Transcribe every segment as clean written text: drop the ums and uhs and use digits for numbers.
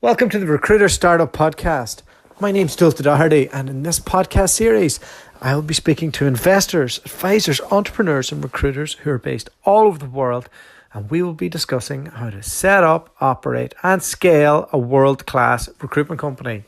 Welcome to the Recruiter Startup Podcast. My name's Dualta, and in this podcast series, I will be speaking to investors, advisors, entrepreneurs, and recruiters who are based all over the world, and we will be discussing how to set up, operate, and scale a world-class recruitment company.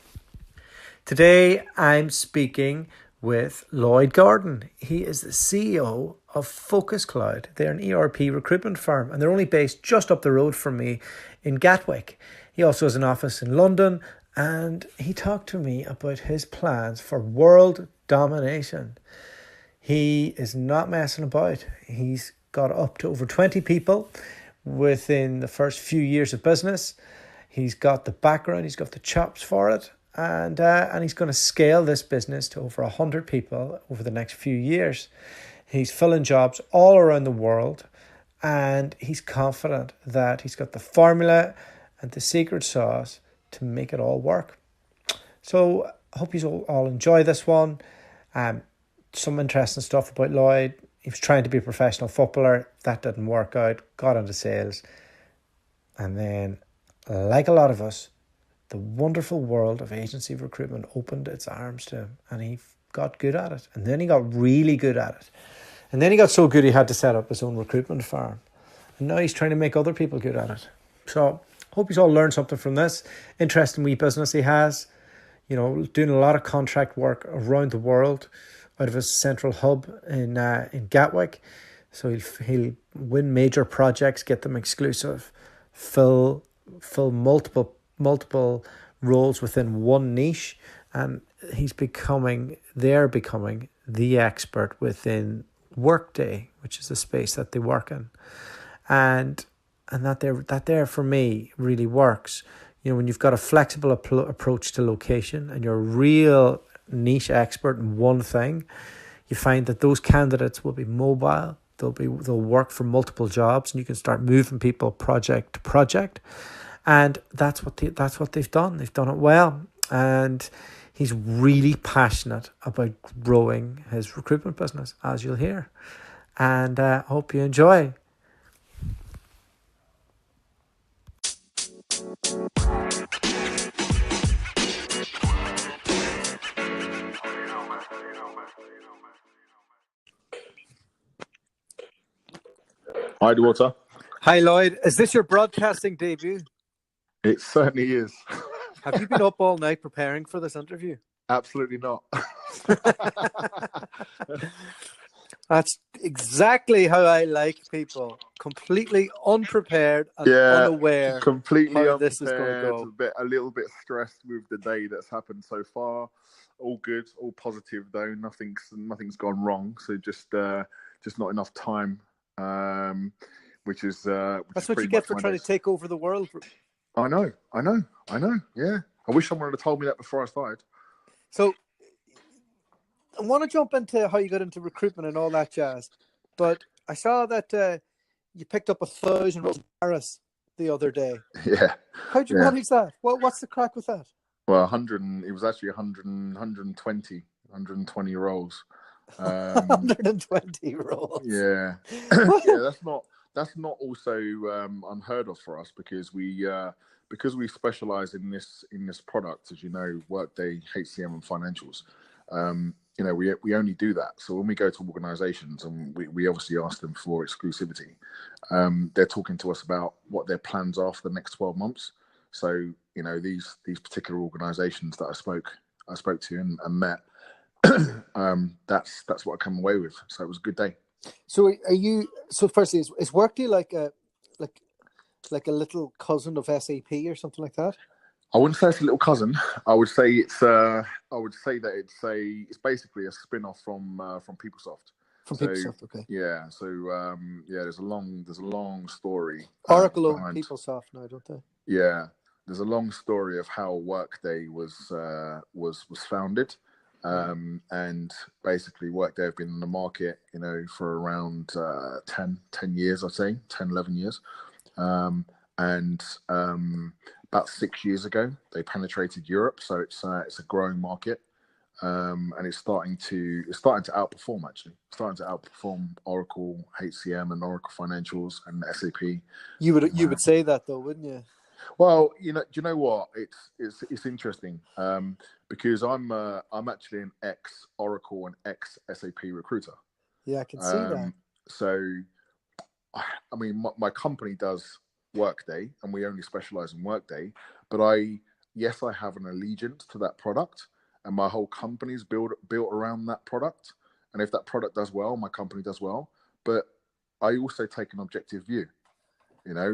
Today, I'm speaking with Lloyd Gordon. He is the CEO of Focus Cloud. They're an ERP recruitment firm, and they're only based just up the road from me in Gatwick. He also has an office in London, and he talked to me about his plans for world domination. He is not messing about. He's got up to over 20 people within the first few years of business. He's got the background, he's got the chops for it, and he's going to scale this business to over 100 people over the next few years. He's filling jobs all around the world, and he's confident that he's got the formula and the secret sauce to make it all work. So I hope you all enjoy this one. Some interesting stuff about Lloyd. He was trying to be a professional footballer. That didn't work out. Got into sales. And then, like a lot of us, the wonderful world of agency recruitment opened its arms to him, and he got good at it. And then he got really good at it. And then he got so good he had to set up his own recruitment firm. And now he's trying to make other people good at it. So hope you all learned something from this. Interesting wee business he has. You know, doing a lot of contract work around the world out of his central hub in Gatwick. So he'll win major projects, get them exclusive, fill multiple roles within one niche, and they're becoming the expert within Workday, which is the space that they work in, and that there for me really works. You know, when you've got a flexible approach to location and you're a real niche expert in one thing, you find that those candidates will be mobile. They'll work for multiple jobs, and you can start moving people project to project. And that's what they've done. They've done it well, and he's really passionate about growing his recruitment business, as you'll hear. And I hope you enjoy. Hi, Dualta. Hi, Lloyd. Is this your broadcasting debut? It certainly is. Have you been up all night preparing for this interview? Absolutely not. That's exactly how I like people. Completely unprepared and unaware completely how unprepared, this is going to go. A little bit stressed with the day that's happened so far. All good, all positive though. Nothing's gone wrong. So just not enough time. Which is that's what you get for trying to take over the world. I know. Yeah, I wish someone had told me that before I started. So I want to jump into how you got into recruitment and all that jazz, but I saw that you picked up 1,000 roles in Paris the other day. Yeah. How'd you manage that? What's the crack with that? Well, it was actually 120 roles. 120 roles. Yeah. Yeah, that's not also unheard of for us, because we specialize in this product, as you know, Workday, HCM, and financials. You know, we only do that. So when we go to organizations and we obviously ask them for exclusivity, they're talking to us about what their plans are for the next 12 months. So, you know, these particular organizations that I spoke to and met, that's what I come away with. So it was a good day. So firstly, is Workday like a little cousin of SAP or something like that? I wouldn't say it's a little cousin. I would say that it's basically a spin-off from PeopleSoft. PeopleSoft, okay. Yeah. So there's a long story. Oracle owned PeopleSoft now, don't they? Yeah. There's a long story of how Workday was founded. And basically Workday have been in the market, you know, for around 10 years, I'd say, 10, 11 years. And about 6 years ago, they penetrated Europe. So it's a growing market. And it's starting to outperform, actually. It's starting to outperform Oracle HCM and Oracle Financials and SAP. You would say that though, wouldn't you? Well, do you know what? It's interesting because I'm actually an ex Oracle and ex SAP recruiter. Yeah, I can see that. So, I mean, my company does Workday, and we only specialize in Workday. But yes, I have an allegiance to that product, and my whole company's built around that product. And if that product does well, my company does well. But I also take an objective view.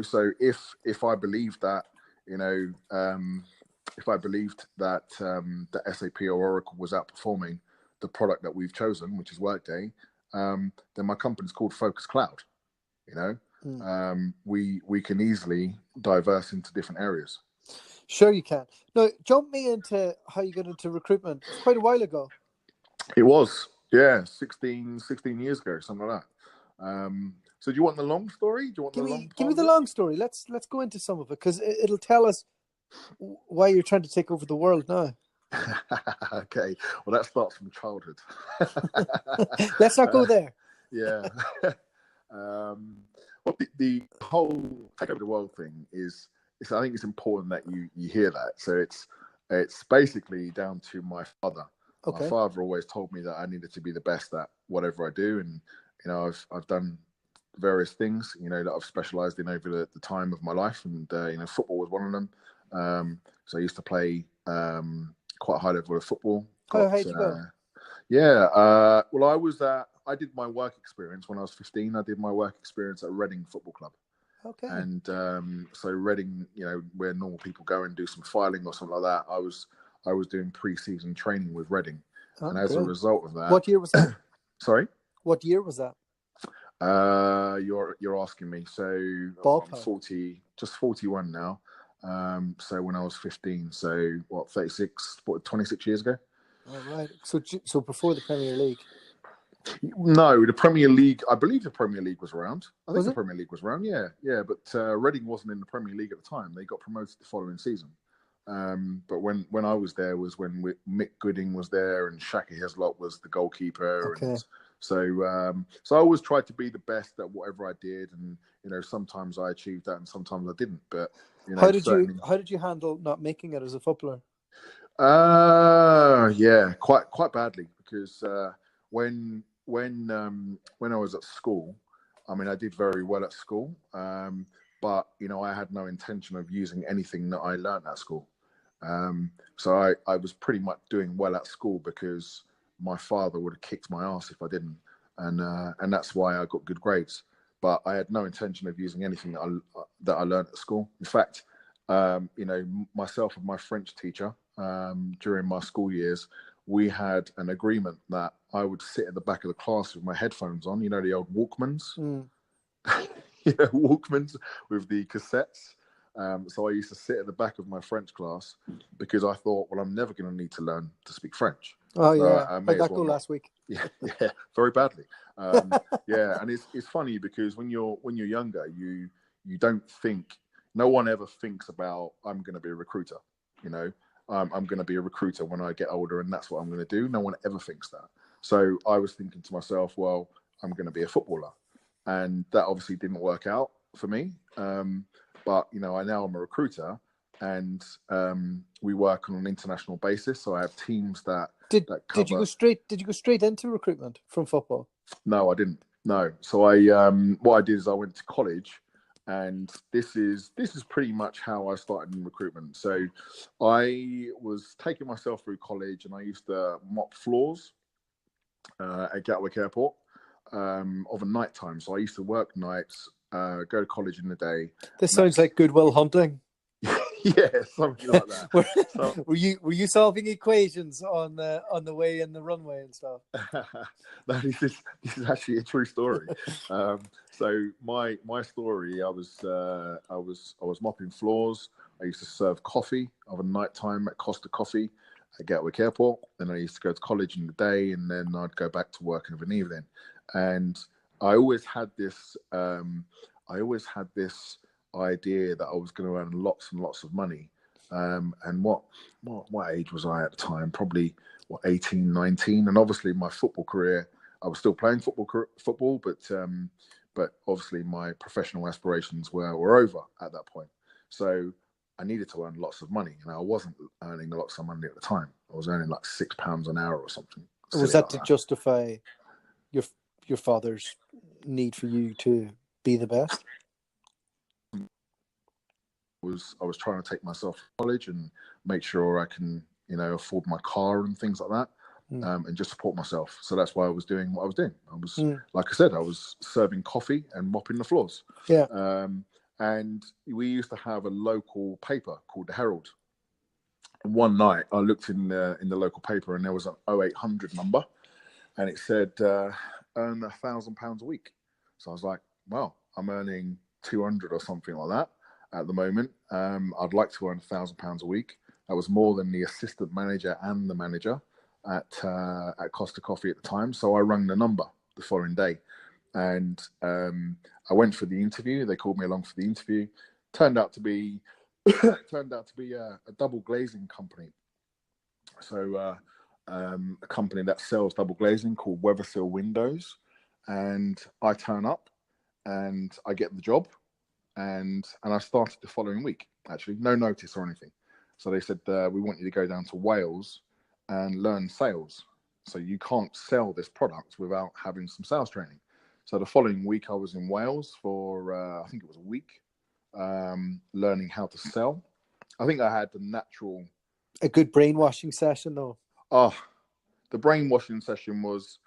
So if I believe that, if I believed that the SAP or Oracle was outperforming the product that we've chosen, which is Workday, then my company's called Focus Cloud. We can easily diverse into different areas. Sure, you can. Now, jump me into how you got into recruitment. It's quite a while ago. It was, yeah, 16 years ago, something like that. So do you want the long story? Do you want give me the long story. Let's go into some of it, because it'll tell us why you're trying to take over the world now. Okay, well, that starts from childhood. Let's not go there. Yeah. Well, the whole take over the world thing is I think it's important that you hear that. So it's basically down to my father. Okay. My father always told me that I needed to be the best at whatever I do, and I've done various things that I've specialized in over the time of my life, and football was one of them. So I used to play quite a high level of football. How'd you go? Yeah, well, I did my work experience when I was 15. I did my work experience at Reading Football Club. Okay. And so Reading, where normal people go and do some filing or something like that, I was doing pre-season training with Reading. And as a result of that... What year was that? Sorry? What year was that? You're asking me. So I'm 41 now. So when I was 15, so 26 years ago? All right. So before the Premier League? No, the Premier League, I believe the Premier League was around. I think the Premier League was around, yeah. But Reading wasn't in the Premier League at the time. They got promoted the following season. But when I was there was when Mick Gooding was there and Shaka Hislop was the goalkeeper. Okay. And so I always tried to be the best at whatever I did, and sometimes I achieved that and sometimes I didn't. But how did you handle not making it as a footballer? Yeah, quite badly, because when I was at school, I mean, I did very well at school, but I had no intention of using anything that I learned at school. So I was pretty much doing well at school because my father would have kicked my ass if I didn't, and that's why I got good grades. But I had no intention of using anything that I learned at school. In fact, myself and my French teacher, during my school years, we had an agreement that I would sit at the back of the class with my headphones on, the old Walkmans, Walkmans with the cassettes. So I used to sit at the back of my French class because I thought, well, I'm never going to need to learn to speak French. Oh, yeah. How'd that go last week? Yeah, very badly. Yeah, and it's funny because when you're younger, you don't think, no one ever thinks about, I'm going to be a recruiter, I'm going to be a recruiter when I get older, and that's what I'm going to do. No one ever thinks that. So I was thinking to myself, well, I'm going to be a footballer. And that obviously didn't work out for me. But, I'm a recruiter, and we work on an international basis. So I have teams that cover... Did you go straight into recruitment from football? No, I didn't. No. So what I did is I went to college. And this is pretty much how I started in recruitment. So I was taking myself through college, and I used to mop floors at Gatwick Airport of a night time. So I used to work nights, go to college in the day. This sounds like Good Will Hunting. Yeah, something like that. Were you solving equations on the way in the runway and stuff? No, this is actually a true story. So my story, I was mopping floors. I used to serve coffee of a night time at Costa Coffee at Gatwick Airport. Then I used to go to college in the day, and then I'd go back to work of an evening. And I always had this idea that I was going to earn lots and lots of money. And what age was I at the time? Probably 18, 19. And obviously my football career, I was still playing football, but obviously my professional aspirations were over at that point. So I needed to earn lots of money. I wasn't earning lots of money at the time. I was earning like £6 an hour or something. Was that to justify your father's need for you to be the best? I was trying to take myself to college and make sure I can, afford my car and things like that, and just support myself. So that's why I was doing what I was doing. I was, like I said, I was serving coffee and mopping the floors. Yeah. And we used to have a local paper called the Herald. And one night I looked in the local paper and there was an 0800 number, and it said earn £1,000 a week. So I was like, well, I'm earning 200 or something like that at the moment. I'd like to earn £1,000 a week. That was more than the assistant manager and the manager at Costa Coffee at the time. So I rang the number the following day, and I went for the interview. They called me along for the interview. Turned out to be a double glazing company. So a company that sells double glazing called Weatherseal Windows. And I turn up and I get the job, and I started the following week, actually, no notice or anything. So they said, we want you to go down to Wales and learn sales. So you can't sell this product without having some sales training. So the following week I was in Wales for, I think it was a week, learning how to sell. I think I had a good brainwashing session though. Oh, the brainwashing session was,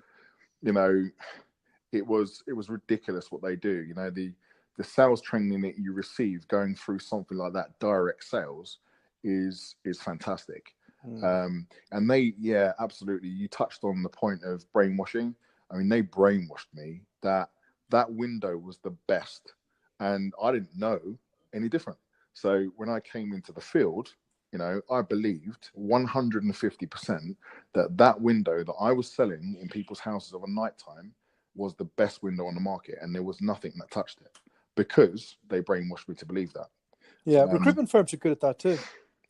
it was ridiculous what they do. The sales training that you receive going through something like that, direct sales, is fantastic. And they, absolutely. You touched on the point of brainwashing. I mean, they brainwashed me that window was the best, and I didn't know any different. So when I came into the field, I believed 150% that window that I was selling in people's houses of a nighttime was the best window on the market, and there was nothing that touched it, because they brainwashed me to believe that. Yeah, recruitment firms are good at that too.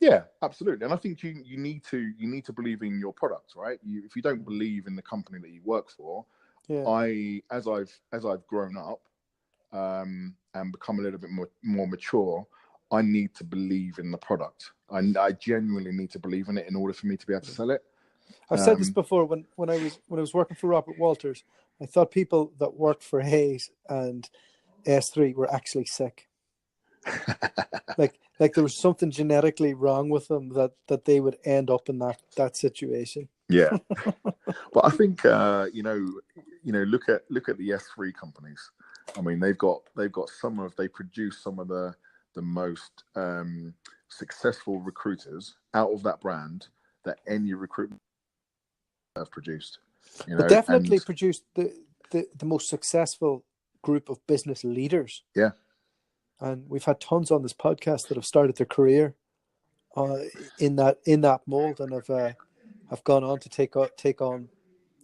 Yeah, absolutely. And I think you need to believe in your product, right? If you don't believe in the company that you work for, as I've grown up and become a little bit more mature, I need to believe in the product. I genuinely need to believe in it in order for me to be able to sell it. I've said this before. When I was working for Robert Walters, I thought people that worked for Hayes and S3 were actually sick. like there was something genetically wrong with them that they would end up in that situation. Yeah. But I think look at the S3 companies. I mean, they produce some of the most successful recruiters out of that brand that any recruitment have produced. But definitely produced the most successful group of business leaders. Yeah. And we've had tons on this podcast that have started their career in that mold, and have gone on to take on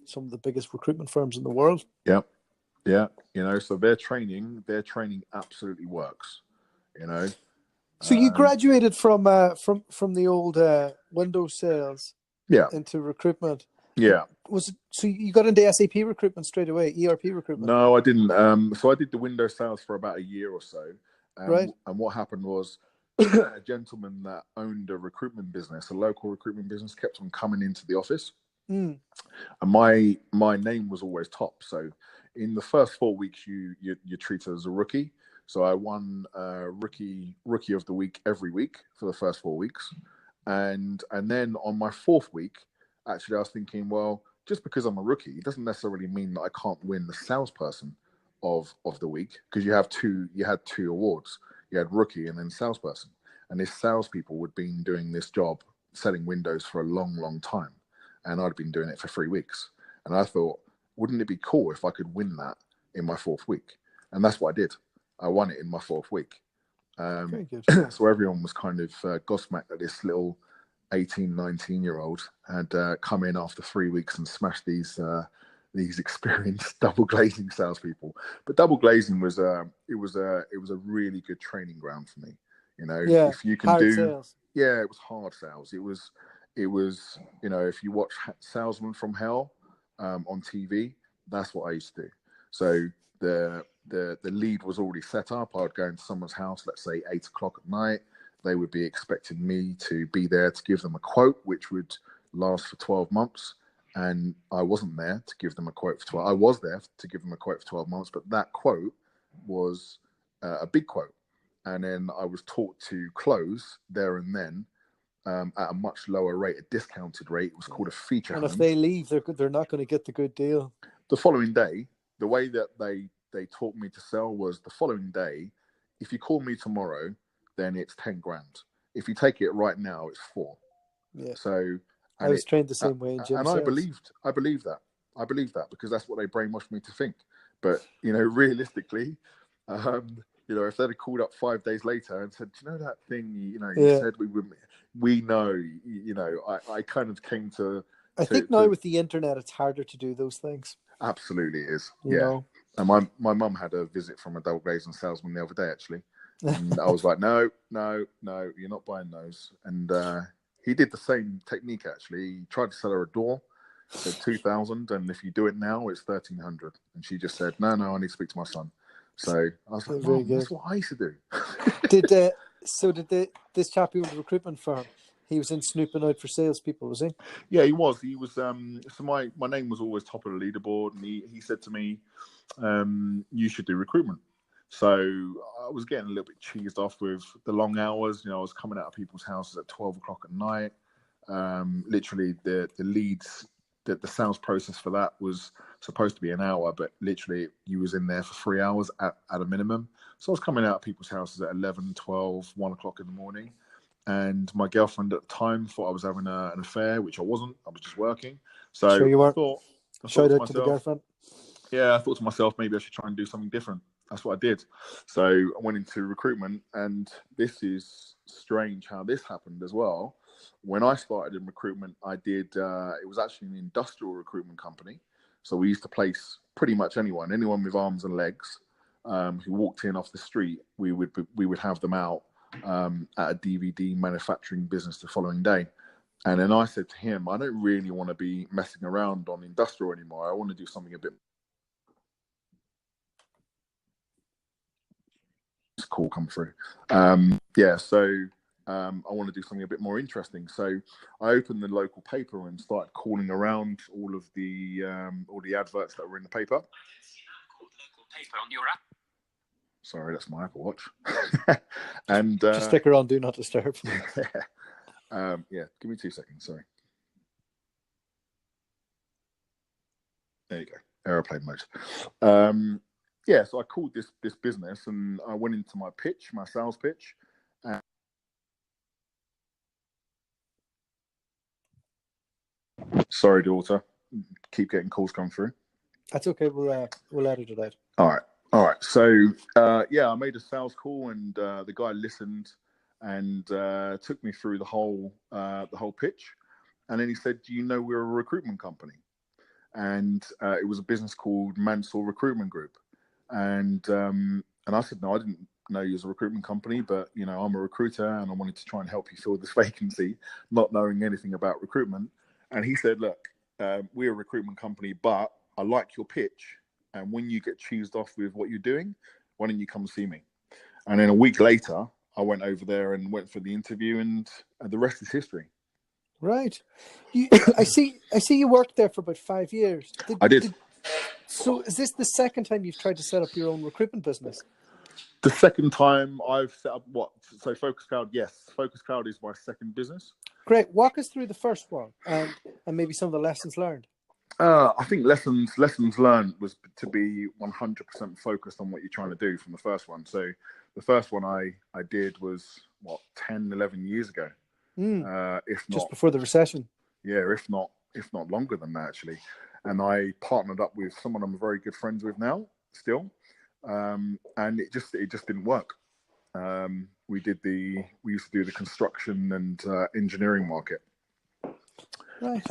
some of the biggest recruitment firms in the world. Yeah, yeah. So their training absolutely works. So you graduated from the old Windows sales, into recruitment. Yeah. So you got into SAP recruitment straight away, ERP recruitment? No, I didn't. So I did the Windows sales for about a year or so. Right. And what happened was a gentleman that owned a recruitment business, a local recruitment business, kept on coming into the office. And my name was always top. So in the first 4 weeks, you're treated as a rookie. So I won rookie of the week every week for the first 4 weeks. And then on my fourth week, actually, I was thinking, well, just because I'm a rookie, it doesn't necessarily mean that I can't win the salesperson of the week, because you had two awards. You had rookie and then salesperson. And these salespeople had been doing this job, selling Windows, for a long, long time. And I'd been doing it for 3 weeks. And I thought, wouldn't it be cool if I could win that in my fourth week? And that's what I did. I won it in my fourth week. Very good. So everyone was kind of gobsmacked that this little 18, 19-year-old had come in after 3 weeks and smashed these experienced double glazing salespeople. But double glazing was a really good training ground for me. If you can do sales. Yeah, it was hard sales. It was if you watch Salesman from Hell on TV, that's what I used to do. So the lead was already set up. I would go into someone's house, let's say 8 o'clock at night. they would be expecting me to be there to give them a quote, which would last for 12 months. And I wasn't there to give them a quote for 12. I was there to give them a quote for 12 months, but that quote was a big quote. And then I was taught to close there and then at a much lower rate, a discounted rate. It was called a feature And home. if they leave, they're not going to get the good deal. The following day, the way that they taught me to sell was the following day, if you call me tomorrow, then it's 10 grand. If you take it right now, it's 4. Yeah. So I was trained the same way in gym and sales. I believed that because that's what they brainwashed me to think. But realistically, if they'd have called up 5 days later and said, "Do you know that thing? You said we would. We know." I kind of came to. I think now with the internet, it's harder to do those things. Absolutely, it is. You know? And my mum had a visit from a double glazing salesman the other day, actually, and I was like, "No, you're not buying those." And he did the same technique. Actually, he tried to sell her a door. Said 2,000, and if you do it now, it's 1,300. And she just said, "No, I need to speak to my son." So I was like, "Mom, that's what I used to do." Did this chap who owned the recruitment firm? He was in snooping out for salespeople, was he? Yeah, he was. He was. So my name was always top of the leaderboard, and he said to me, "You should do recruitment." So I was getting a little bit cheesed off with the long hours. I was coming out of people's houses at 12 o'clock at night. Literally, the leads. The sales process for that was supposed to be an hour, but literally you was in there for 3 hours at a minimum. So I was coming out of people's houses at 11, 12, 1 o'clock in the morning. And my girlfriend at the time thought I was having an affair, which I wasn't. I was just working. So sure you weren't. I thought Shout to out myself, to the girlfriend. Yeah, I thought to myself, maybe I should try and do something different. That's what I did. So I went into recruitment, and this is strange how this happened as well. When I started in recruitment, I did, it was actually an industrial recruitment company. So we used to place pretty much anyone with arms and legs who walked in off the street. We would have them out at a DVD manufacturing business the following day. And then I said to him, I don't really want to be messing around on industrial anymore. I want to do something a bit call come through. I want to do something a bit more interesting. So I opened the local paper and started calling around all the adverts that were in the paper. On your app. Sorry, that's my Apple Watch. And just stick her on Do Not Disturb. Give me 2 seconds. Sorry. There you go. Airplane mode. So I called this business and I went into my sales pitch. Sorry, daughter. Keep getting calls come through. That's okay. We'll edit it out. All right. So I made a sales call and the guy listened and took me through the whole pitch. And then he said, "Do you know we're a recruitment company?" And it was a business called Mansell Recruitment Group. And I said, "No, I didn't know you was a recruitment company, but I'm a recruiter and I wanted to try and help you fill this vacancy, not knowing anything about recruitment." And he said, "Look, we're a recruitment company, but I like your pitch. And when you get cheesed off with what you're doing, why don't you come see me?" And then a week later, I went over there and went for the interview, and the rest is history. Right. I see you worked there for about 5 years. I did. So is this the second time you've tried to set up your own recruitment business? The second time I've set up So Focus Cloud, yes. Focus Cloud is my second business. Great. Walk us through the first one and maybe some of the lessons learned. I think lessons learned was to be 100% focused on what you're trying to do from the first one. So the first one I did was 10, 11 years ago. If not just before the recession. Yeah, if not longer than that, actually. And I partnered up with someone I'm very good friends with now, still, and it just didn't work. We used to do the construction and engineering market. Right.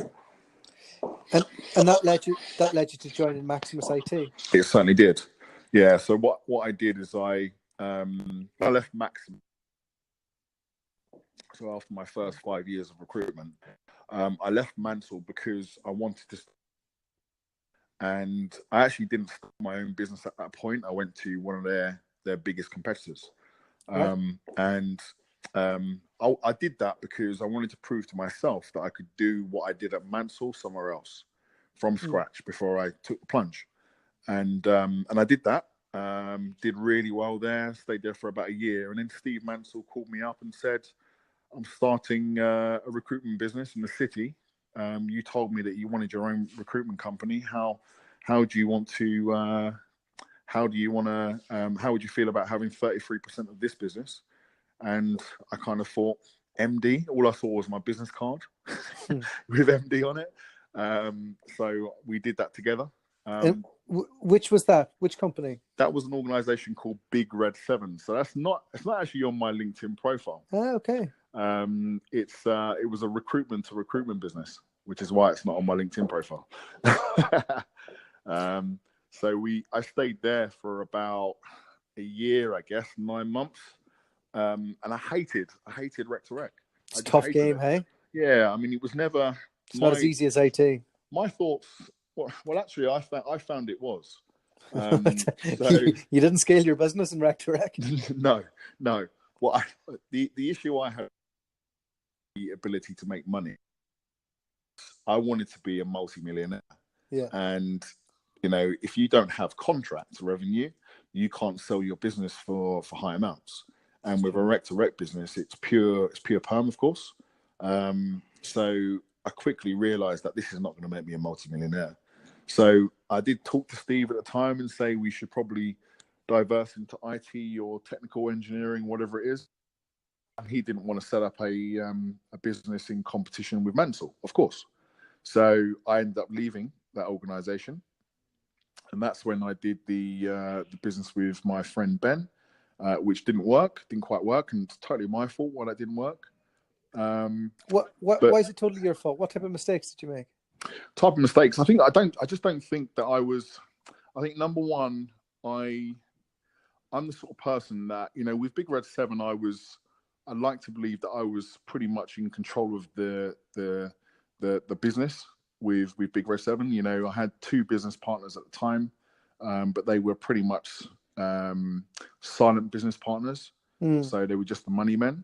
And that led you to joining Maximus IT. It certainly did. Yeah. So what I did is I left Maximus. So after my first 5 years of recruitment, I left Mansell because I wanted to. And I actually didn't start my own business at that point. I went to one of their biggest competitors. Right. And I did that because I wanted to prove to myself that I could do what I did at Mansell somewhere else from scratch before I took the plunge. And I did that. Did really well there. Stayed there for about a year, and then Steve Mansell called me up and said, "I'm starting a recruitment business in the city. You told me that you wanted your own recruitment company. How do you want to? How do you want to? How would you feel about having 33% of this business?" And I kind of thought, MD. All I saw was my business card with MD on it. So we did that together. Which was that? Which company? That was an organization called Big Red 7. So it's not actually on my LinkedIn profile. Oh, okay. It was a recruitment to recruitment business, which is why it's not on my LinkedIn profile. So I stayed there for about a year, I guess, 9 months. And I hated rec to rec. It's a tough game, hey? Yeah, I mean, it was never. It's not as easy as IT. My thoughts. Well, actually, I found it was. So you didn't scale your business in rec to rec? No. Well, the issue I had, the ability to make money. I wanted to be a multi-millionaire. Yeah. And if you don't have contract revenue, you can't sell your business for high amounts. And with a rec to rec business, it's pure perm, of course. So I quickly realized that this is not going to make me a multi-millionaire. So I did talk to Steve at the time and say we should probably diverse into IT or technical engineering, whatever it is. And he didn't want to set up a business in competition with Mansell, of course. So I ended up leaving that organization. And that's when I did the business with my friend Ben, which didn't quite work. And it's totally my fault why that didn't work. Why is it totally your fault? What type of mistakes did you make? Type of mistakes. I just don't think that I was. I think number one, I'm the sort of person that with Big Red 7, I'd like to believe that I was pretty much in control of the business with Big Red 7. I had 2 business partners at the time, but they were pretty much silent business partners. So they were just the money men.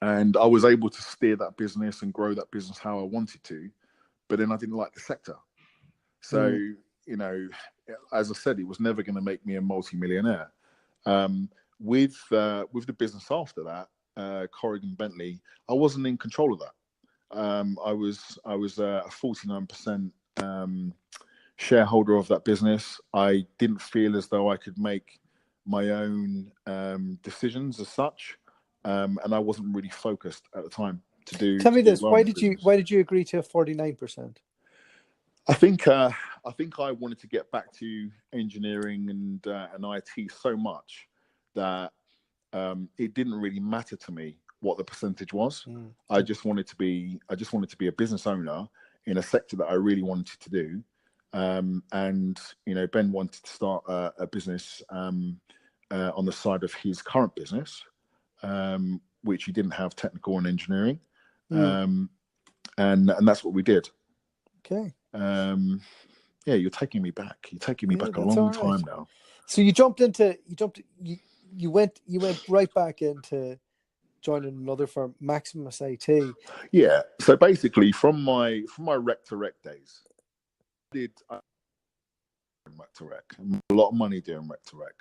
And I was able to steer that business and grow that business how I wanted to, but then I didn't like the sector. So, as I said, it was never going to make me a multi-millionaire. With the business after that, Corrigan Bentley, I wasn't in control of that. I was a 49% shareholder of that business. I didn't feel as though I could make my own decisions as such. And I wasn't really focused at the time to do. Tell me this: why did you agree to 49%? I think I wanted to get back to engineering and IT so much that it didn't really matter to me what the percentage was. I just wanted to be a business owner in a sector that I really wanted to do. And Ben wanted to start a business on the side of his current business. Which he didn't have technical and engineering, and that's what we did. Okay. Yeah, you're taking me back. You're taking me back a long time now. So you went right back into joining another firm, Maximus IT. Yeah. So basically, from my rec to rec days, I did rec to rec, a lot of money doing rec to rec,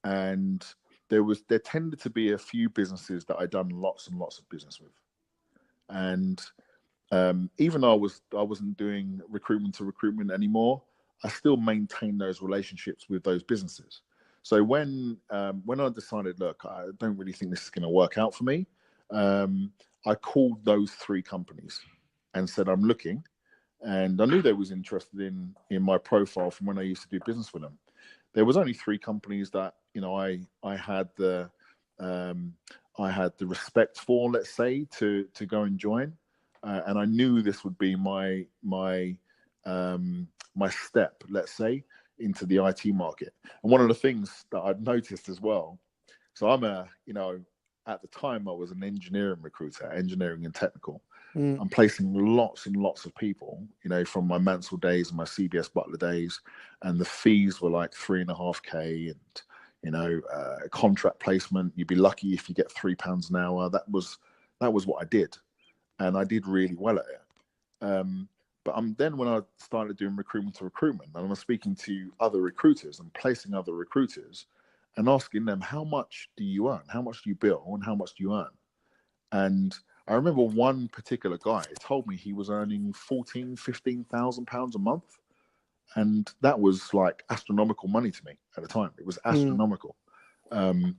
and there tended to be a few businesses that I'd done lots and lots of business with. And even though I wasn't doing recruitment to recruitment anymore, I still maintained those relationships with those businesses. So when I decided, look, I don't really think this is going to work out for me, I called those 3 companies and said, I'm looking. And I knew they was interested in my profile from when I used to do business with them. There was only 3 companies that I had the respect for, let's say, to go and join, and I knew this would be my step, let's say, into the IT market. And one of the things that I'd noticed as well, so I'm at the time I was an engineering recruiter, engineering and technical. I'm placing lots and lots of people, from my Mansell days and my CBS Butler days, and the fees were like 3.5K, contract placement. You'd be lucky if you get £3 an hour. That was what I did, and I did really well at it. But then when I started doing recruitment to recruitment, and I was speaking to other recruiters and placing other recruiters and asking them, how much do you earn? How much do you bill? And how much do you earn? And I remember one particular guy told me he was earning £15,000 a month. And that was like astronomical money to me at the time. It was astronomical.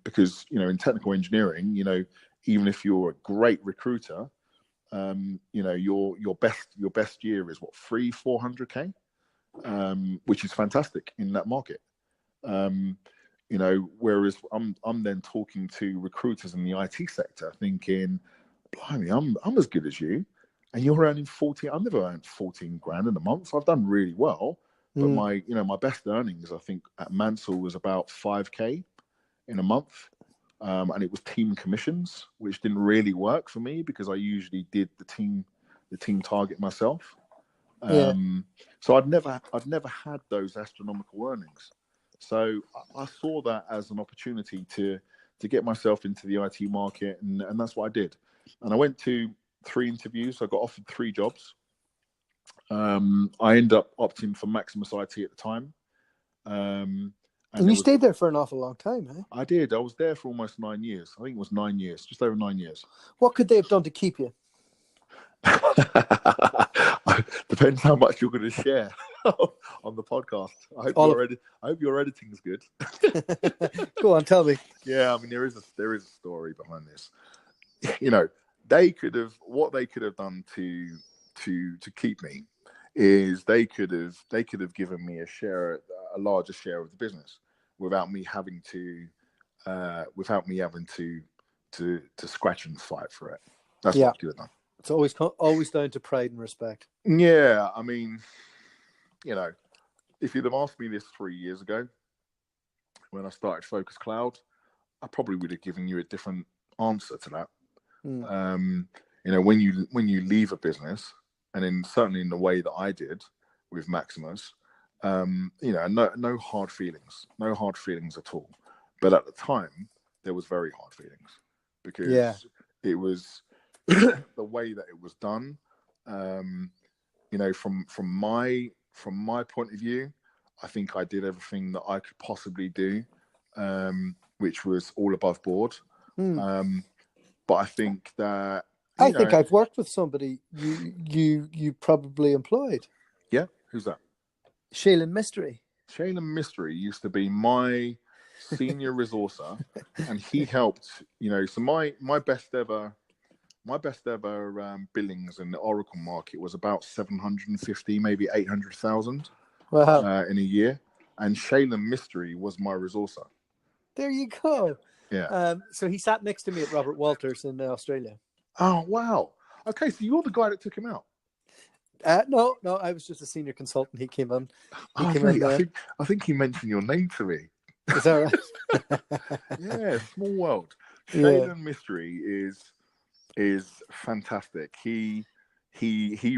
Because, in technical engineering, even if you're a great recruiter, your best year is what, 400K, which is fantastic in that market. Whereas I'm then talking to recruiters in the IT sector thinking, blimey, I'm as good as you, and you're earning 14. I've never earned 14 grand in a month. So I've done really well, but my best earnings, I think at Mansell, was about 5K in a month. And it was team commissions, which didn't really work for me because I usually did the team target myself. So I'd never had those astronomical earnings. So I saw that as an opportunity to get myself into the IT market, and that's what I did. And I went to 3 interviews. I got offered 3 jobs. I ended up opting for Maximus IT at the time. And you stayed there for an awful long time, eh? I did. I was there for almost 9 years. I think it was 9 years, just over 9 years. What could they have done to keep you? Depends how much you're going to share on the podcast. I hope your editing's good. Go on, tell me. Yeah, I mean there is a story behind this. They could have done to keep me is they could have given me a larger share of the business without me having to scratch and fight for it. That's what I could have done. It's always down to pride and respect. Yeah, I mean, if you'd have asked me this 3 years ago when I started Focus Cloud, I probably would have given you a different answer to that. When you leave a business, and certainly in the way that I did with Maximus, no hard feelings at all. But at the time, there was very hard feelings because it was the way that it was done. From my point of view, I think I did everything that I could possibly do, which was all above board. But I think that I think I've worked with somebody you probably employed. Yeah, who's that? Shaylin Mystery. Shaylin Mystery used to be my senior resourcer, and he helped. So my best ever billings in the Oracle market was about 750, maybe 800,000 in a year, and Shaylin Mystery was my resourcer. There you go. Yeah. So he sat next to me at Robert Walters in Australia. Oh wow. Okay, so you're the guy that took him out. No, I was just a senior consultant. He came on. I think he mentioned your name to me. Is that right? Yeah, small world. Shaylin Mystery is fantastic. He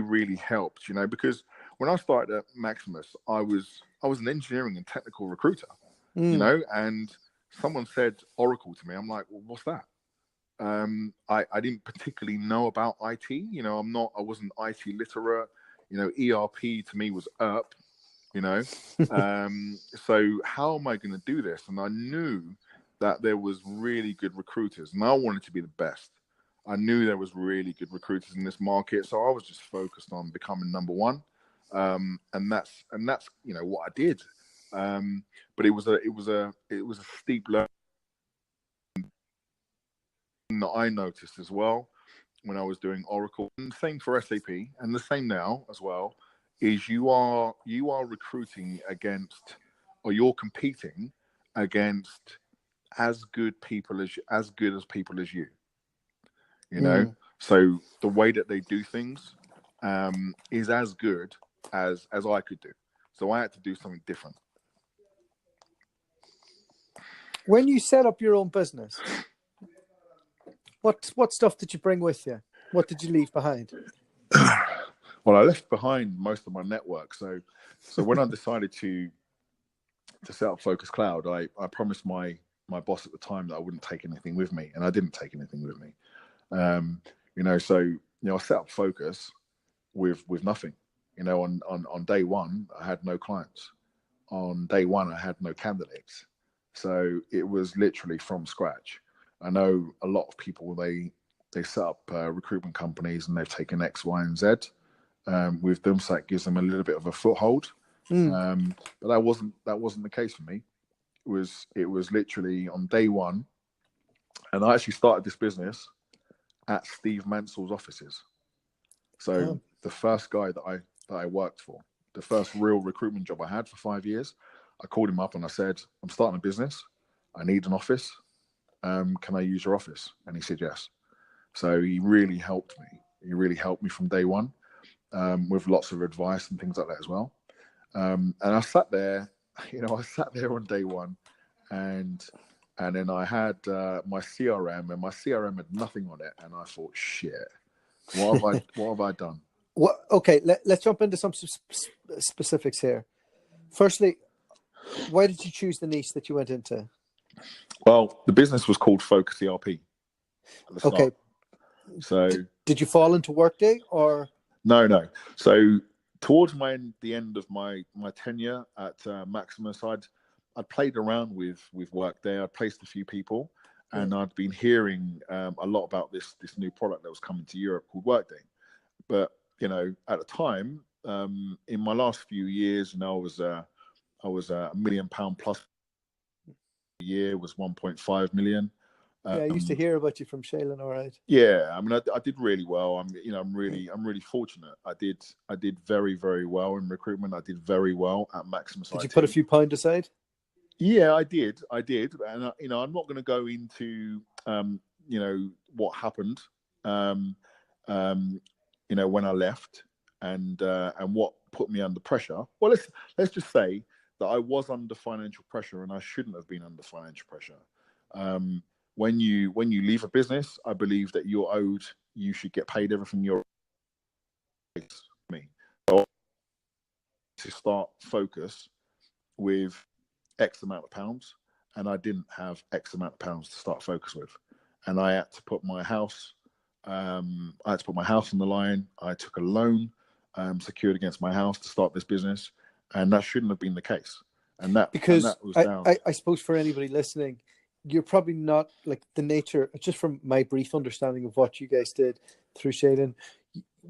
really helped, because when I started at Maximus, I was an engineering and technical recruiter, and someone said Oracle to me. I'm like, well, what's that? I didn't particularly know about IT. I wasn't IT literate. ERP to me was ERP. So how am I going to do this? And I knew that there was really good recruiters, and I wanted to be the best. I knew there was really good recruiters in this market, so I was just focused on becoming number one, and that's what I did. But it was a steep learning that I noticed as well when I was doing Oracle, and the same for SAP, and the same now as well, is you are recruiting against, or you're competing against as good as people as you. So the way that they do things is as good as I could do. So I had to do something different. When you set up your own business, what stuff did you bring with you? What did you leave behind? Well, I left behind most of my network. So when I decided to to set up Focus Cloud, I promised my boss at the time that I wouldn't take anything with me, and I didn't take anything with me. I set up Focus with nothing. On day one, I had no clients. On day one, I had no candidates. So it was literally from scratch. I know a lot of people, they set up recruitment companies and they've taken X, Y, and Z with them, so that gives them a little bit of a foothold. But that wasn't the case for me. It was literally on day one, and I actually started this business at Steve Mansell's offices. So the first guy that I worked for, the first real recruitment job I had for 5 years, I called him up and I said, I'm starting a business. I need an office. Can I use your office? And he said yes. So he really helped me. He really helped me from day one with lots of advice and things like that as well. And I sat there, on day one, and then I had my CRM, and my CRM had nothing on it, and I thought, shit, what have I done? Well, okay, let's jump into some specifics here. Firstly, why did you choose the niche that you went into? Well, the business was called Focus ERP. Okay. So did you fall into Workday or? No. So towards the end of my tenure at Maximus, I'd played around with Workday. I'd placed a few people, and I'd been hearing a lot about this new product that was coming to Europe called Workday. But at the time, in my last few years, I was £1 million plus a year, was 1.5 million. I used to hear about you from Shaylin, all right. Yeah, I mean, I did really well. I'm really fortunate. I did very, very well in recruitment. I did very well at Maximus. Did you put a few pounds aside? Yeah, I did, and I'm not going to go into what happened, when I left, and what put me under pressure. Well, let's just say that I was under financial pressure, and I shouldn't have been under financial pressure. When you leave a business, I believe that you're owed. You should get paid everything you're. Me so to start Focus with X amount of pounds, and I didn't have X amount of pounds to start Focus with, and I had to put my house. I had to put my house on the line. I took a loan secured against my house to start this business, and that shouldn't have been the case. And that was down. I suppose for anybody listening, you're probably not like the nature. Just from my brief understanding of what you guys did through Shaden,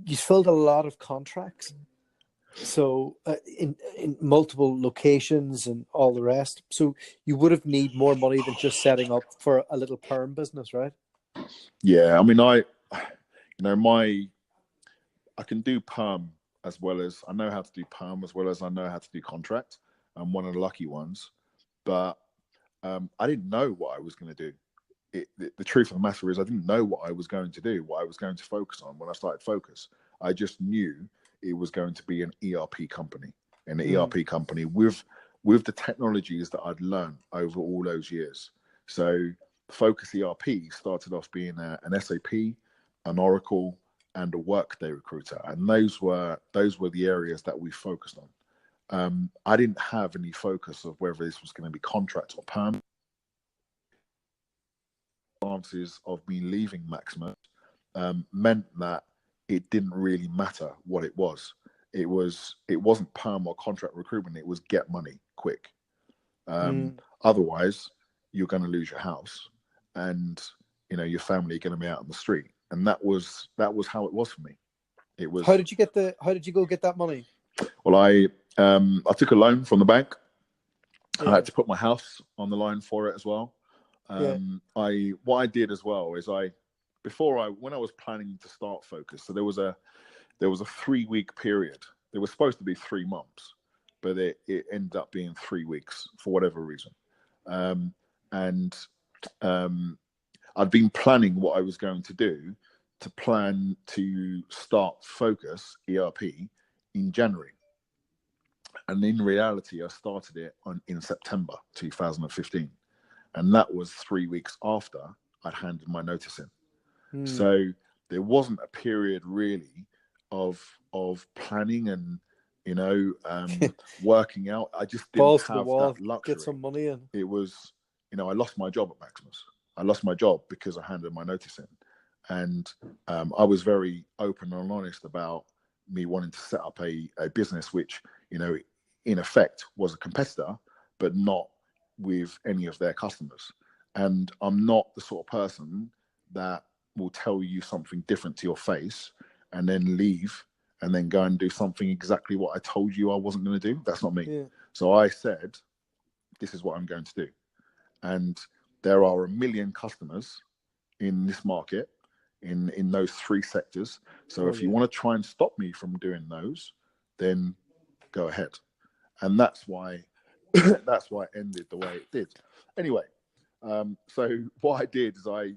you filled a lot of contracts. So in multiple locations and all the rest. So you would have need more money than just setting up for a little perm business, right? Yeah, I mean, I can do perm as well as I know how to do perm as well as I know how to do contract. I'm one of the lucky ones, but I didn't know what I was going to do. The truth of the matter is I didn't know what I was going to do, what I was going to focus on when I started Focus. I just knew it was going to be an ERP company, ERP company with the technologies that I'd learned over all those years. So Focus ERP started off being an SAP, an Oracle, and a Workday recruiter, and those were the areas that we focused on. I didn't have any focus of whether this was going to be contract or perm. Chances of me leaving Maximus meant that it didn't really matter what it was. It wasn't perm or contract recruitment. It was get money quick. Otherwise, you're going to lose your house, and your family are going to be out on the street. And that was how it was for me. It was. How did you go get that money? Well, I took a loan from the bank. I had to put my house on the line for it as well. What I did as well is when I was planning to start Focus, so there was a 3-week period. There was supposed to be 3 months, but it ended up being 3 weeks for whatever reason. I'd been planning what I was going to do to plan to start Focus ERP in January. And in reality, I started it in September 2015. And that was 3 weeks after I'd handed my notice in. So there wasn't a period really of planning and working out. I just didn't Balls to the have wall, that luxury. get some money in. It was, I lost my job at Maximus. I lost my job because I handed my notice in. And I was very open and honest about me wanting to set up a business which, in effect was a competitor, but not with any of their customers. And I'm not the sort of person that will tell you something different to your face and then leave and then go and do something exactly what I told you I wasn't going to do. That's not me. Yeah. So I said, this is what I'm going to do. And there are 1 million customers in this market, in those 3 sectors. So if you want to try and stop me from doing those, then go ahead. And that's why that's why it ended the way it did. Anyway, so what I did is I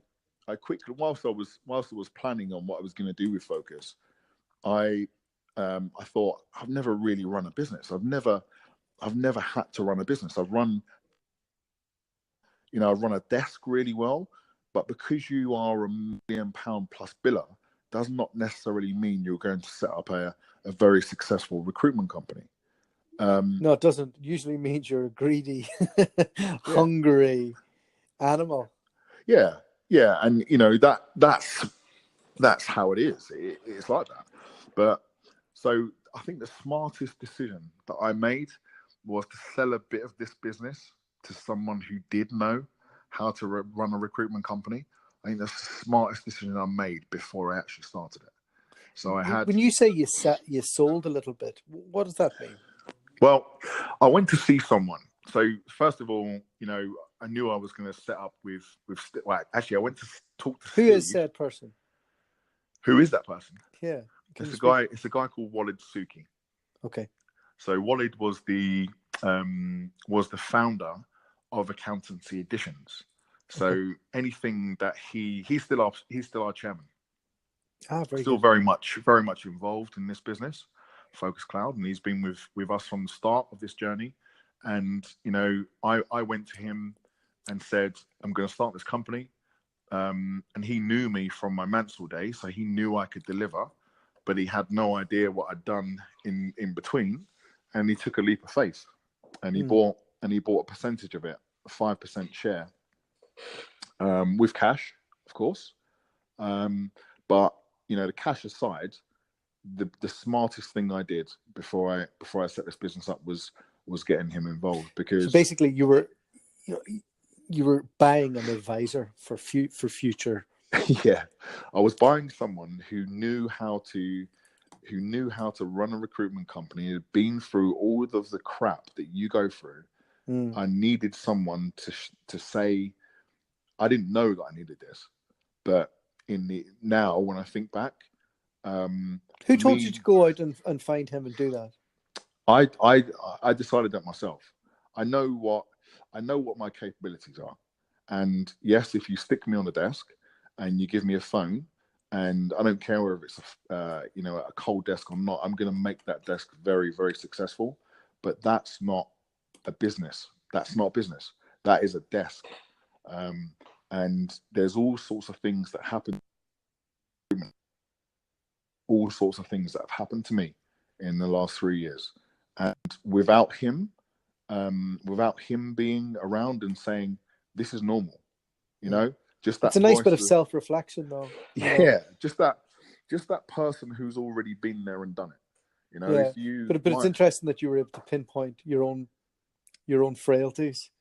quickly, whilst I was planning on what I was going to do with Focus, I thought, I've never really run a business. I've never had to run a business. I've run a desk really well, but because you are £1 million plus biller does not necessarily mean you're going to set up a very successful recruitment company. No, it doesn't. Usually means you're a greedy, hungry animal. Yeah, and that's how it is. It's like that. But so I think the smartest decision that I made was to sell a bit of this business to someone who did know how to run a recruitment company. I think that's the smartest decision I made before I actually started it. So I had. When you say you sold a little bit, what does that mean? Well, I went to see someone. So first of all, I knew I was going to set up with. Well, actually, I went to talk to. Who is said person? Who is that person? Yeah, it's a guy. It's a guy called Lloyd Gordon. Okay. So Lloyd was the founder of Accountancy Editions. So anything that he's still our chairman. Very much involved in this business, Focus Cloud, and he's been with us from the start of this journey. And I went to him and said, I'm going to start this company. And he knew me from my Mansell days, so he knew I could deliver, but he had no idea what I'd done in between. And he took a leap of faith, and he bought a percentage of it, a 5% share, with cash, of course. But the cash aside, the smartest thing I did before I set this business up was getting him involved, because so basically you were buying an advisor for future. Yeah, I was buying someone who knew how to run a recruitment company, had been through all of the crap that you go through. I needed someone to say, I didn't know that I needed this, but now when I think back, who told you to go out and find him and do that? I decided that myself. I know what my capabilities are, and yes, if you stick me on the desk and you give me a phone, and I don't care whether it's a cold desk or not, I'm going to make that desk very, very successful. But that's not a business. That's not business. That is a desk. And there's all sorts of things that happen. All sorts of things that have happened to me in the last 3 years, and without him being around and saying this is normal, just that. It's a nice bit of self-reflection, though. Yeah, just that person who's already been there and done it. If you. But it's interesting that you were able to pinpoint your own frailties.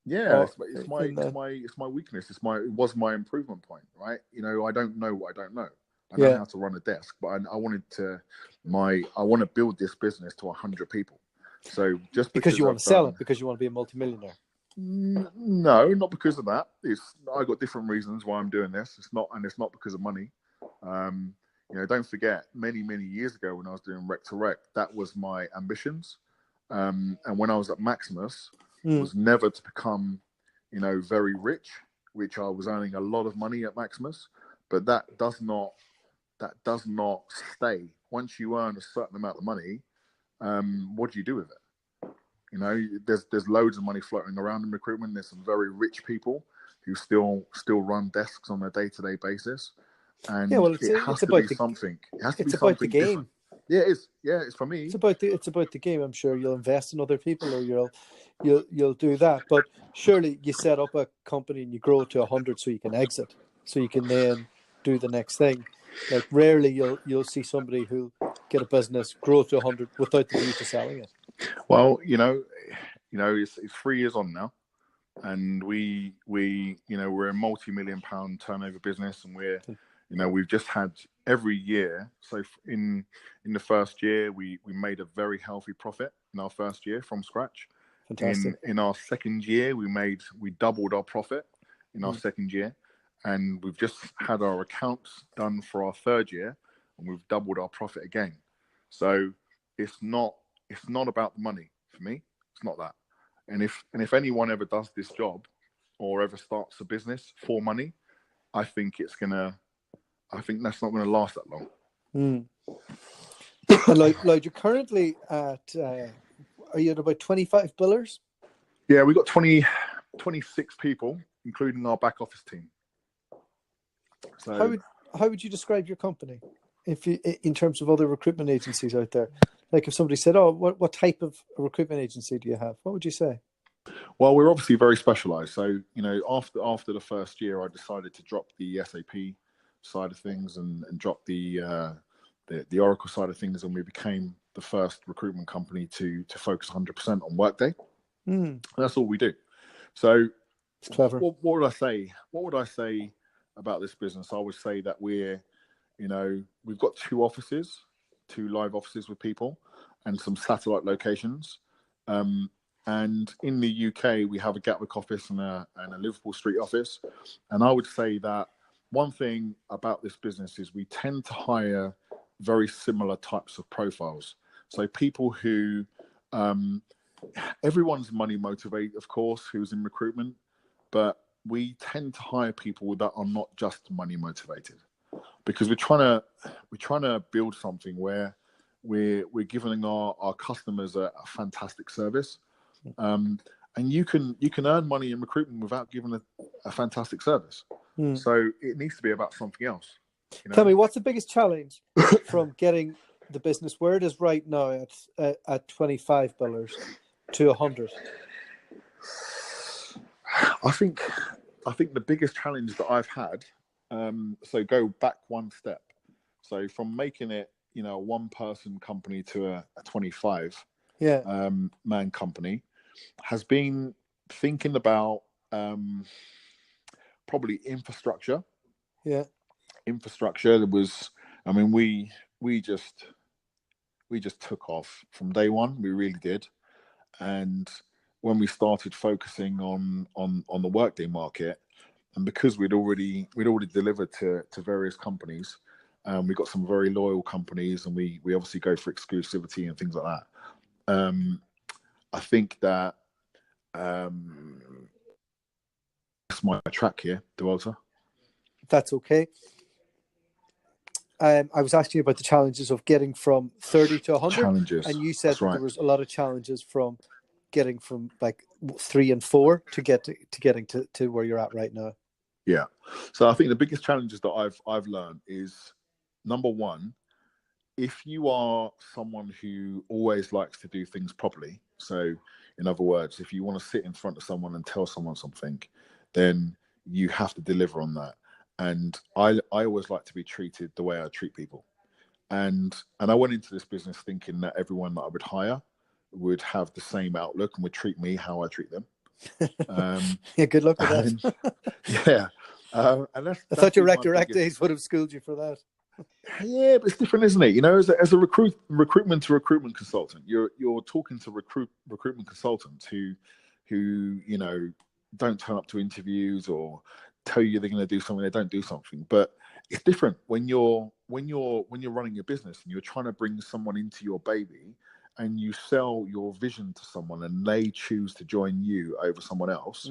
Yeah, it's my weakness. It was my improvement point, right? I don't know what I don't know. I know how to run a desk, but I want to build this business to 100 people. So just because you want to sell it, because you want to be a multimillionaire. No, not because of that. I got different reasons why I'm doing this. It's not because of money. Don't forget, many years ago when I was doing Rec to Rec, that was my ambitions. And when I was at Maximus, was never to become, very rich, which I was earning a lot of money at Maximus, but that does not stay. Once you earn a certain amount of money, what do you do with it? There's loads of money floating around in recruitment. There's some very rich people who still run desks on a day-to-day basis, and it has to be something. It has to be something different. Yeah, it is. Yeah, it's for me. It's about the game. I'm sure you'll invest in other people, or you'll do that. But surely you set up a company and you grow it to 100 so you can exit, so you can then do the next thing. Like rarely you'll see somebody who get a business grow to 100 without the view to selling it. Well, it's 3 years on now, and we're a multi-million-pound turnover business, and we've just had every year. So in the first year, we made a very healthy profit in our first year from scratch. Fantastic. In our second year, we doubled our profit in our second year, and we've just had our accounts done for our third year, and we've doubled our profit again. So it's not about the money for me. It's not that. And if anyone ever does this job or ever starts a business for money, I think that's not gonna last that long. And Lloyd, you're currently at are you at about 25 billers? Yeah, we got 26 people, including our back office team. So how would you describe your company in terms of other recruitment agencies out there? Like if somebody said, "Oh, what type of recruitment agency do you have?" What would you say? Well, we're obviously very specialized. So, after the first year, I decided to drop the SAP side of things and drop the Oracle side of things, and we became the first recruitment company to focus 100% on Workday. That's all we do. So, it's clever. What would I say? What would I say about this business? I would say that we've got 2 live offices with people, and some satellite locations. And in the UK, we have a Gatwick office and a Liverpool Street office. And I would say that one thing about this business is we tend to hire very similar types of profiles. So people who, everyone's money motivated, of course, who's in recruitment, but we tend to hire people that are not just money motivated, because we're trying to build something where we're giving our customers a fantastic service. And you can earn money in recruitment without giving a fantastic service. So it needs to be about something else. Tell me, what's the biggest challenge from getting the business where it is right now at 25 billers to 100? I think the biggest challenge that I've had. So go back one step. So from making it, a one-person company to a 25 man company, has been thinking about probably infrastructure. Yeah. Infrastructure. We just took off from day one. We really did. And when we started focusing on the Workday market, and because we'd already delivered to various companies, we got some very loyal companies, and we obviously go for exclusivity and things like that. I think that that's my track here, Dualta. That's okay. I was asking you about the challenges of getting from 30 to 100. Challenges. And you said that there was a lot of challenges from getting from like 3 and 4 to getting to where you're at right now. Yeah. So I think the biggest challenges that I've learned is, number one, if you are someone who always likes to do things properly, so in other words, if you want to sit in front of someone and tell someone something, then you have to deliver on that. And I always like to be treated the way I treat people. And I went into this business thinking that everyone that I would hire would have the same outlook and would treat me how I treat them. Yeah, good luck with that. Yeah. And I thought your rec days would have schooled you for that. Yeah, but it's different, isn't it? As a recruitment to recruitment consultant, you're talking to recruitment consultants who don't turn up to interviews or tell you they're going to do something, they don't do something. But it's different when you're running your business and you're trying to bring someone into your baby, and you sell your vision to someone and they choose to join you over someone else.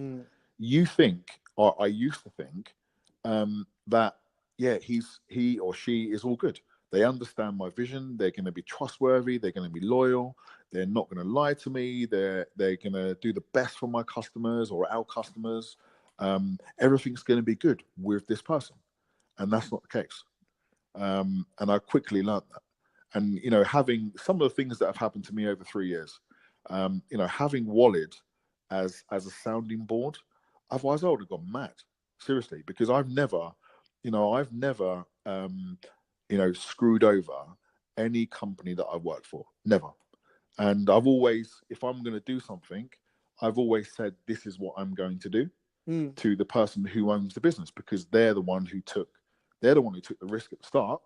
You think, or I used to think, that he or she is all good. They understand my vision. They're going to be trustworthy. They're going to be loyal. They're not going to lie to me. They're going to do the best for my customers or our customers. Everything's going to be good with this person, and that's not the case. And I quickly learned that. And having some of the things that have happened to me over 3 years, having Walid as a sounding board, otherwise I would have gone mad, seriously, because I've never screwed over any company that I've worked for, never. And I've always, if I'm going to do something, I've always said this is what I'm going to do to the person who owns the business, because they're the one who took the risk at the start.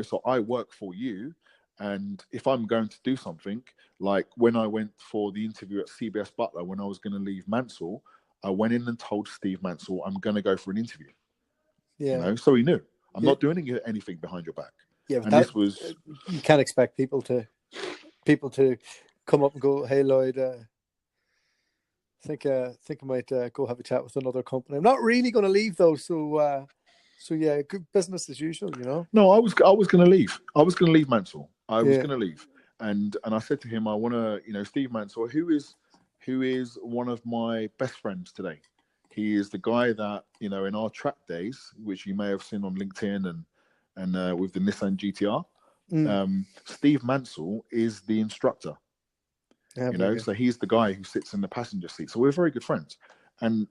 So I work for you, and if I'm going to do something, like when I went for the interview at CBS Butler, when I was going to leave Mansell, I went in and told Steve Mansell I'm going to go for an interview. Yeah. So he knew I'm not doing anything behind your back. Yeah, and this was you can't expect people to come up and go, "Hey Lloyd, think I might go have a chat with another company. I'm not really going to leave though, so yeah, good business as usual, No, I was going to leave. I was going to leave Mansell. I was going to leave, and I said to him, I want to, Steve Mansell, who is one of my best friends today. He is the guy that in our track days, which you may have seen on LinkedIn and with the Nissan GTR. Steve Mansell is the instructor. So he's the guy who sits in the passenger seat. So we're very good friends. And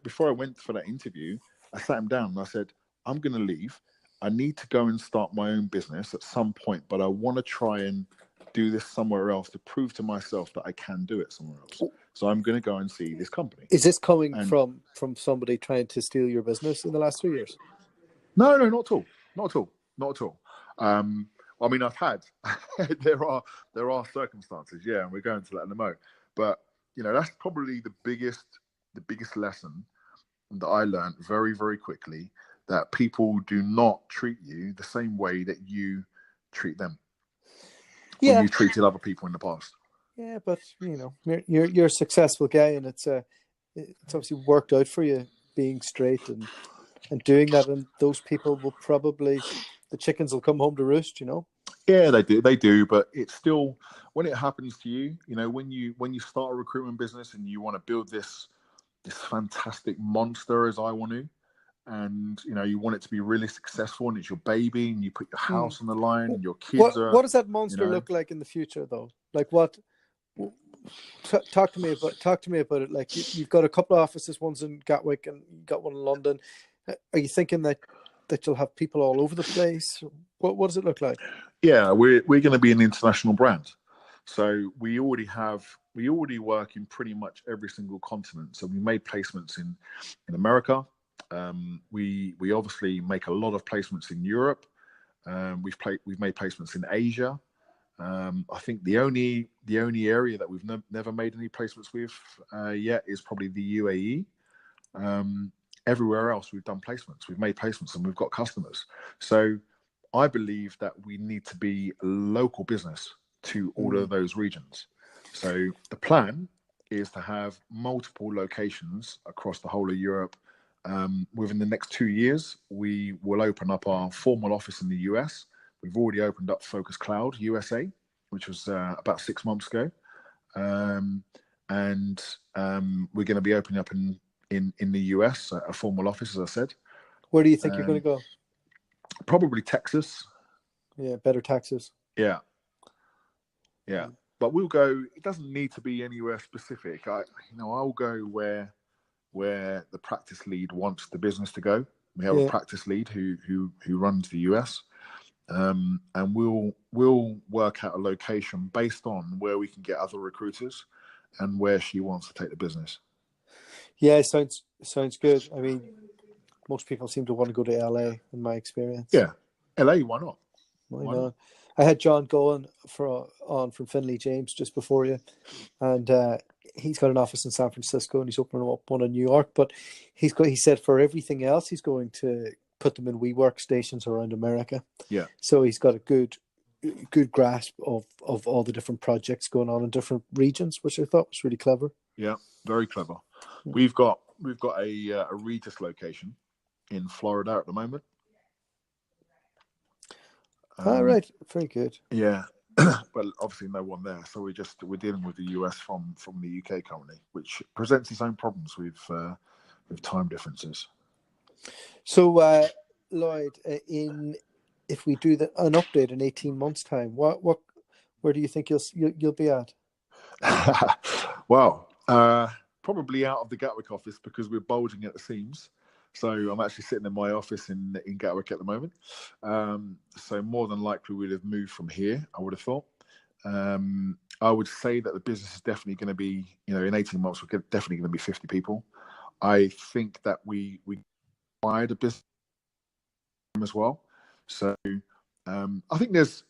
before I went for that interview, I sat him down and I said, I'm going to leave. I need to go and start my own business at some point, but I want to try and do this somewhere else to prove to myself that I can do it somewhere else. So I'm going to go and see this company. Is this coming from somebody trying to steal your business in the last 3 years? No, not at all. Not at all. I mean, I've had there are circumstances, yeah, and we're going to that in a moment. But that's probably the biggest lesson that I learned very, very quickly, that people do not treat you the same way that you treat them. Yeah. When you treated other people in the past. Yeah, but you're a successful guy, and it's obviously worked out for you being straight and doing that, and those people will probably, the chickens will come home to roost, Yeah, they do, but it's still, when it happens to you, when you start a recruitment business and you want to build this fantastic monster, as I want to, and you want it to be really successful, and it's your baby, and you put your house on the line, and your kids what does that monster look like in the future, though? Like what? Talk to me about it. Like you've got a couple of offices, one's in Gatwick and you got one in London. Are you thinking that you'll have people all over the place? What does it look like? Yeah, we're going to be an international brand. So we already work in pretty much every single continent. So we made placements in America. We obviously make a lot of placements in Europe. We've made placements in Asia. I think the only area that we've never made any placements with yet is probably the UAE. Everywhere else we've done placements. We've made placements and we've got customers. So I believe that we need to be a local business to all of those regions. So the plan is to have multiple locations across the whole of Europe. Within the next 2 years, we will open up our formal office in the US. We've already opened up Focus Cloud USA, which was about 6 months ago. And we're going to be opening up in the US, a formal office, as I said. Where do you think you're going to go? Probably Texas. Yeah, better taxes. Yeah. But we'll go. It doesn't need to be anywhere specific. I'll go where the practice lead wants the business to go. We have a practice lead who runs the US, and we'll work out a location based on where we can get other recruiters and where she wants to take the business. Yeah, sounds good. I mean, most people seem to want to go to LA, in my experience. Yeah, LA, why not? Why not? I had John going on from Finley James just before you, and he's got an office in San Francisco and he's opening up one in New York. But he said for everything else, he's going to put them in WeWork stations around America. Yeah. So he's got a good grasp of all the different projects going on in different regions, which I thought was really clever. Yeah, very clever. We've got a Regis location in Florida at the moment. All right, very good. Yeah, but obviously no one there, so we're dealing with the US from the UK currently, which presents its own problems with time differences. So, Lloyd, in if we do an update in 18 months' time, where do you think you'll be at? Well, probably out of the Gatwick office because we're bulging at the seams. So I'm actually sitting in my office in Gatwick at the moment. So more than likely we'd have moved from here, I would have thought. I would say that the business is definitely going to be, in 18 months, we're definitely going to be 50 people. I think that we acquired a business as well. So I think there's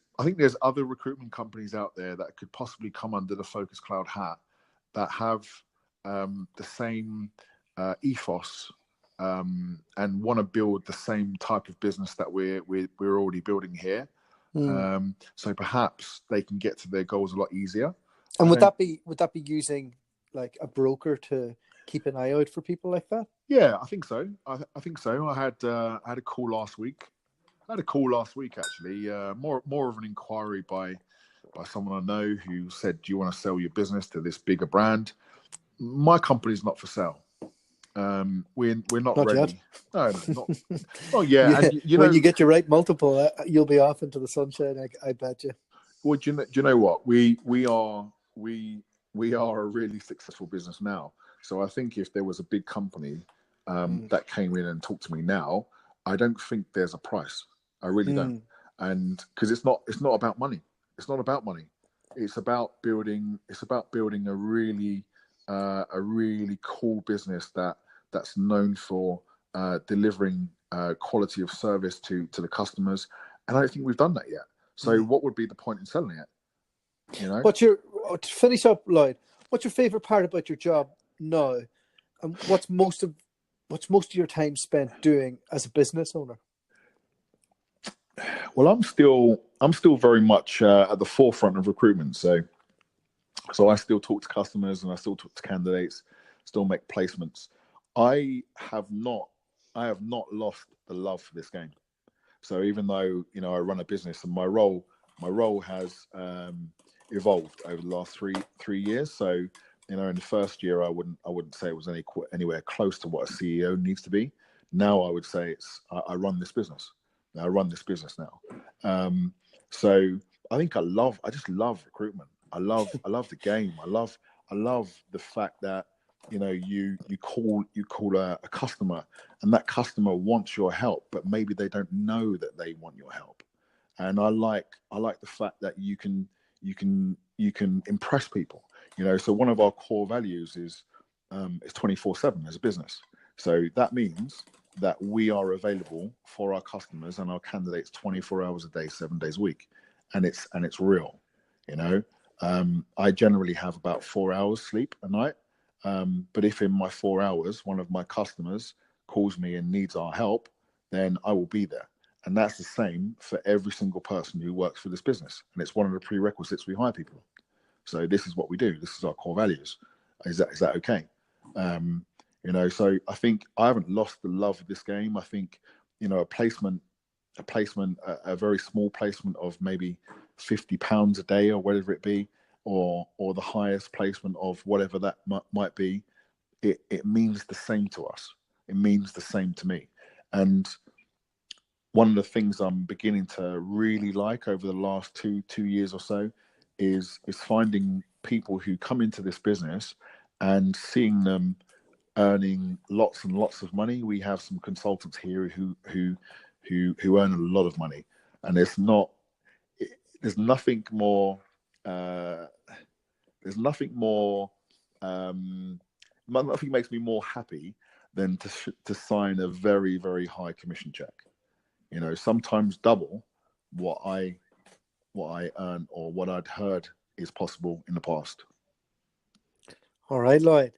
other recruitment companies out there that could possibly come under the Focus Cloud hat that have the same ethos and want to build the same type of business that we're already building here. So perhaps they can get to their goals a lot easier. And would that be using like a broker to keep an eye out for people like that? Yeah, I think so. I think so. I had a call last week. Actually. More of an inquiry by someone I know who said, "Do you want to sell your business to this bigger brand?" My company's not for sale. We're not ready. Yet. No, not yet. Yeah, and when you get your right multiple, you'll be off into the sunshine. I bet you. Well, do you know what? We are a really successful business now. So I think if there was a big company that came in and talked to me now, I don't think there's a price. I really don't. And because it's not about money. It's not about money. It's about building a really cool business that's known for delivering quality of service to the customers. And I don't think we've done that yet. So what would be the point in selling it? To finish up, Lloyd, what's your favorite part about your job now? And what's most of your time spent doing as a business owner? Well, I'm still very much at the forefront of recruitment. So I still talk to customers and I still talk to candidates, still make placements. I have not lost the love for this game. So even though I run a business and my role has evolved over the last three years. So in the first year I wouldn't say it was anywhere close to what a CEO needs to be. Now I would say I run this business. I run this business now. So I think I just love recruitment. I love the game. I love the fact that you call a customer and that customer wants your help, but maybe they don't know that they want your help. And I like the fact that you can impress people. So one of our core values is 24/7 as a business. So that means that we are available for our customers and our candidates 24 hours a day, 7 days a week, and it's real. I generally have about 4 hours sleep a night, but if in my 4 hours one of my customers calls me and needs our help, then I will be there. And that's the same for every single person who works for this business, and it's one of the prerequisites we hire people. So this is what we do. This is our core values. Is that okay? So I think I haven't lost the love of this game. I think, a placement, a very small placement of maybe £50 a day or whatever it be, or the highest placement of whatever that might be, it means the same to us. It means the same to me. And one of the things I'm beginning to really like over the last two years or so is finding people who come into this business and seeing them earning lots and lots of money. We have some consultants here who earn a lot of money, and there's nothing more nothing makes me more happy than to sign a very, very high commission check. Sometimes double what I earn or what I'd heard is possible in the past. All right, Lloyd.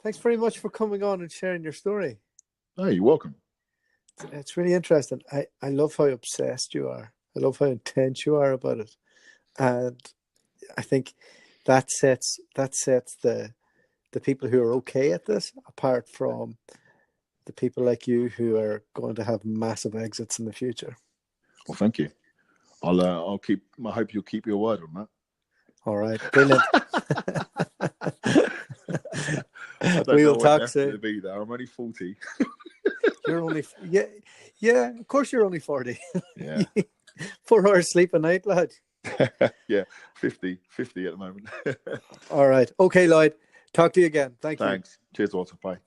Thanks very much for coming on and sharing your story. Oh, you're welcome. It's really interesting. I love how obsessed you are. I love how intense you are about it. And I think that sets the people who are okay at this apart from the people like you who are going to have massive exits in the future. Well, thank you. I hope you'll keep your word on that. All right, brilliant. I don't know what talk soon. Be there. I'm only 40. You're only yeah. Of course, you're only 40. Yeah. 4 hours sleep a night, lad. Yeah, 50 at the moment. All right. Okay, Lloyd. Talk to you again. Thank you. Thanks. Cheers, Walter. Bye.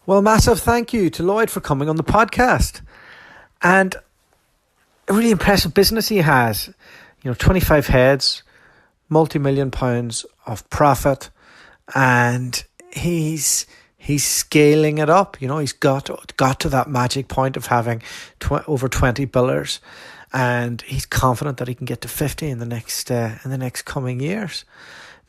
Well, massive thank you to Lloyd for coming on the podcast. And a really impressive business he has. 25 heads, multi-million pounds of profit, and he's scaling it up. He's got to that magic point of having over 20 billers, and he's confident that he can get to 50 in the next coming years.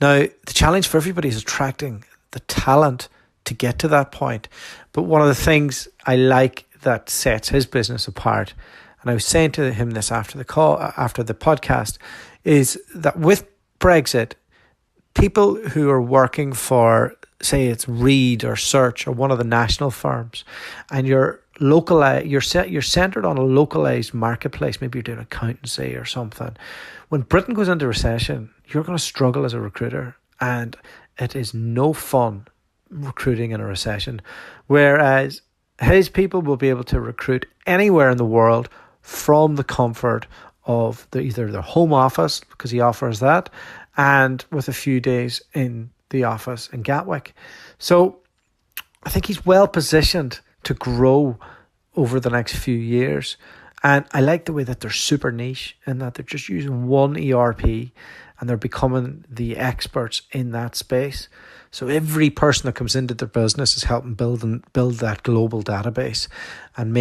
Now, the challenge for everybody is attracting the talent to get to that point. But one of the things I like that sets his business apart, and I was saying to him this after the podcast, is that with Brexit, people who are working for, say it's Reed or Search or one of the national firms, and you're centered on a localized marketplace, maybe you're doing accountancy or something. When Britain goes into recession, you're going to struggle as a recruiter, and it is no fun recruiting in a recession. Whereas his people will be able to recruit anywhere in the world from the comfort of either their home office, because he offers that, and with a few days in the office in Gatwick. So I think he's well positioned to grow over the next few years. And I like the way that they're super niche and that they're just using one ERP and they're becoming the experts in that space. So every person that comes into their business is helping build that global database and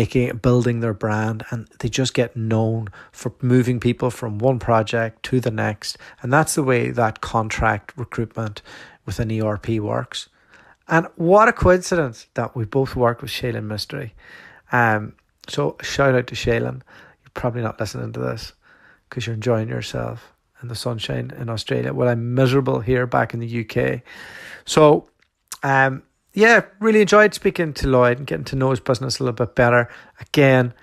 building their brand, and they just get known for moving people from one project to the next. And that's the way that contract recruitment with an ERP works. And what a coincidence that we both work with Shaylin Mystery. So shout out to Shaylin. You're probably not listening to this because you're enjoying yourself in the sunshine in Australia. Well, I'm miserable here back in the UK. So, really enjoyed speaking to Lloyd and getting to know his business a little bit better. Again,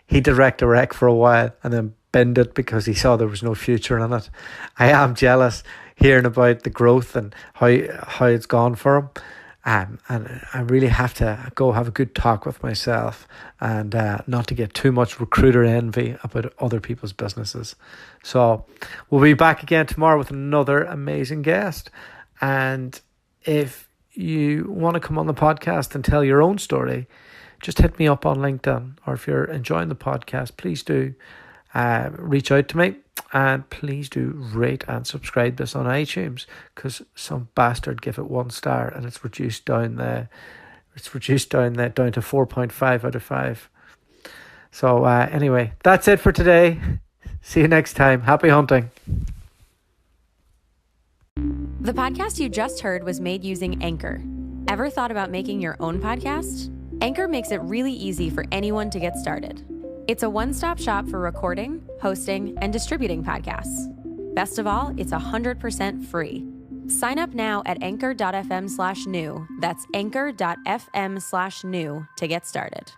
he did Rec Direct for a while and then binned it because he saw there was no future in it. I am jealous hearing about the growth and how it's gone for him. And I really have to go have a good talk with myself and not to get too much recruiter envy about other people's businesses. So we'll be back again tomorrow with another amazing guest. And if you want to come on the podcast and tell your own story, just hit me up on LinkedIn. Or if you're enjoying the podcast, please do reach out to me. And please do rate and subscribe this on iTunes, because some bastard gave it 1 star and it's reduced down down to 4.5 out of 5. So anyway, that's it for today. See you next time. Happy hunting. The podcast you just heard was made using Anchor. Ever thought about making your own podcast? Anchor makes it really easy for anyone to get started. It's a one-stop shop for recording, hosting, and distributing podcasts. Best of all, it's 100% free. Sign up now at anchor.fm/new. That's anchor.fm/new to get started.